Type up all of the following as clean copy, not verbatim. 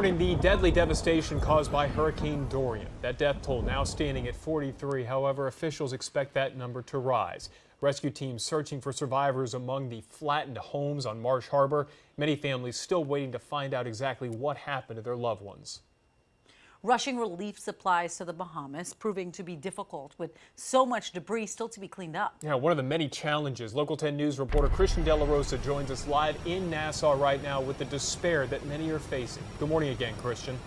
The deadly devastation caused by Hurricane Dorian. That death toll now standing at 43. However, officials expect that number to rise. Rescue teams searching for survivors among the flattened homes on Marsh Harbor. Many families still waiting to find out exactly what happened to their loved ones. Rushing relief supplies to the Bahamas proving to be difficult with so much debris still to be cleaned up. Yeah, one of the many challenges. Local 10 News reporter Christian De La Rosa joins us live in Nassau right now with the despair that many are facing. Good morning again, Christian.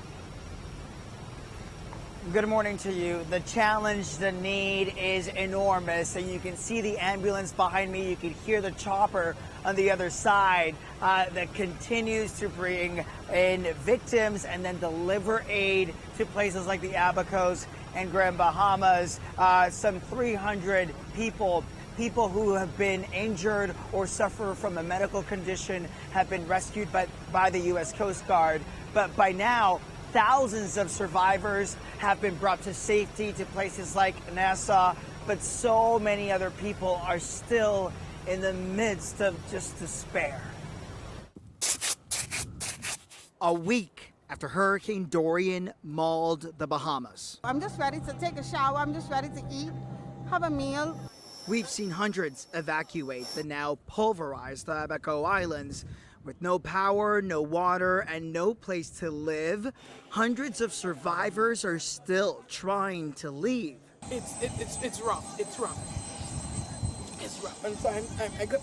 Good morning to you. The challenge, the need is enormous, and you can see the ambulance behind me. You can hear the chopper on the other side that continues to bring in victims and then deliver aid to places like the Abacos and Grand Bahamas. Some 300 people who have been injured or suffer from a medical condition have been rescued by the U.S. Coast Guard. But by now, thousands of survivors have been brought to safety to places like Nassau, but so many other people are still in the midst of just despair. A week after Hurricane Dorian mauled the Bahamas. I'm just ready to take a shower. I'm just ready to eat, have a meal. We've seen hundreds evacuate the now pulverized Abaco Islands. With no power, no water, and no place to live, hundreds of survivors are still trying to leave. It's rough. It's rough. It's rough. And so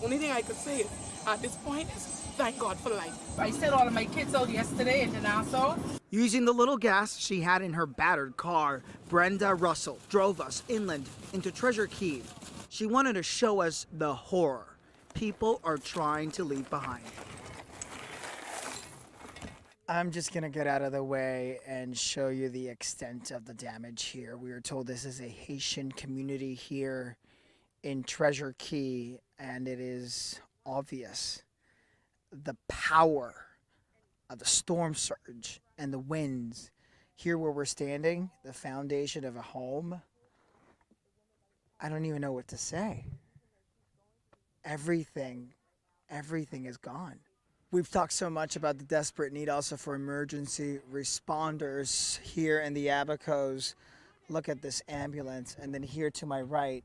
only thing I could say is, at this point is thank God for life. I sent all of my kids out yesterday into Nassau. Using the little gas she had in her battered car, Brenda Russell drove us inland into Treasure Cay. She wanted to show us the horror people are trying to leave behind. I'm just going to get out of the way and show you the extent of the damage here. We are told this is a Haitian community here in Treasure Cay, and it is obvious the power of the storm surge and the winds. Here where we're standing, the foundation of a home, I don't even know what to say. Everything is gone. We've talked so much about the desperate need also for emergency responders here in the Abacos. Look at this ambulance, and then here to my right,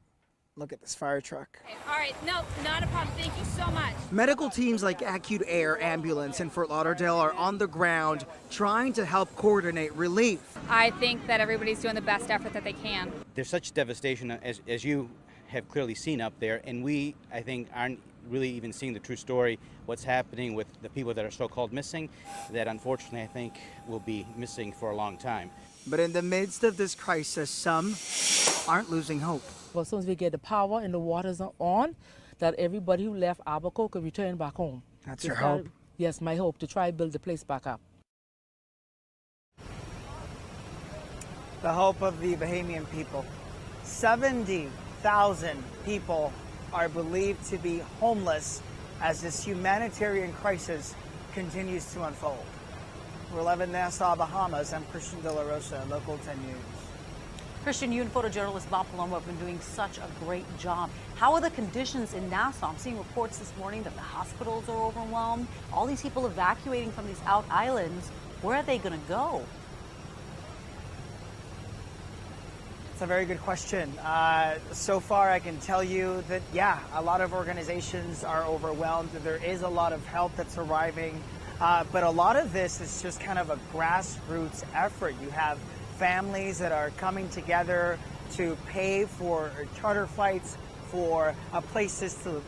look at this fire truck. All right, no, not a problem. Thank you so much. Medical teams like Acute Air Ambulance in Fort Lauderdale are on the ground trying to help coordinate relief. I think that everybody's doing the best effort that they can. There's such devastation, as you have clearly seen up there, and we, I think, aren't really even seeing the true story, what's happening with the people that are so-called missing, that unfortunately I think will be missing for a long time. But in the midst of this crisis, some aren't losing hope. Well, as soon as we get the power and the waters are on, that everybody who left Abaco could return back home. That's your hope? Yes, my hope, to try to build the place back up. The hope of the Bahamian people. 70,000 people are believed to be homeless as this humanitarian crisis continues to unfold. We're live in Nassau, Bahamas. I'm Christian De La Rosa, Local 10 News. Christian, you and photojournalist Bob Paloma have been doing such a great job. How are the conditions in Nassau? I'm seeing reports this morning that the hospitals are overwhelmed. All these people evacuating from these out islands, where are they going to go? It's a very good question. So far, I can tell you that, yeah, a lot of organizations are overwhelmed. There is a lot of help that's arriving, but a lot of this is just kind of a grassroots effort. You have families that are coming together to pay for charter flights, for places to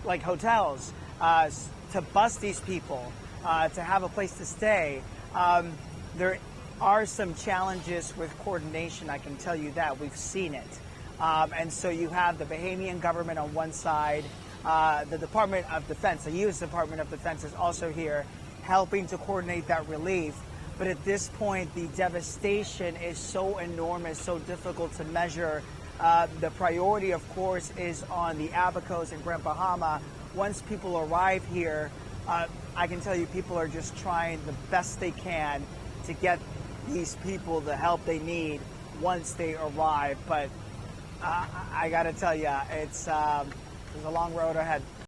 like hotels, to bus these people, to have a place to stay. There are some challenges with coordination, I can tell you that. We've seen it. And so you have the Bahamian government on one side, the Department of Defense, the U.S. Department of Defense is also here helping to coordinate that relief. But at this point, the devastation is so enormous, so difficult to measure. The priority, of course, is on the Abacos and Grand Bahama. Once people arrive here, I can tell you people are just trying the best they can to get these people the help they need once they arrive. But I got to tell you, there's a long road ahead.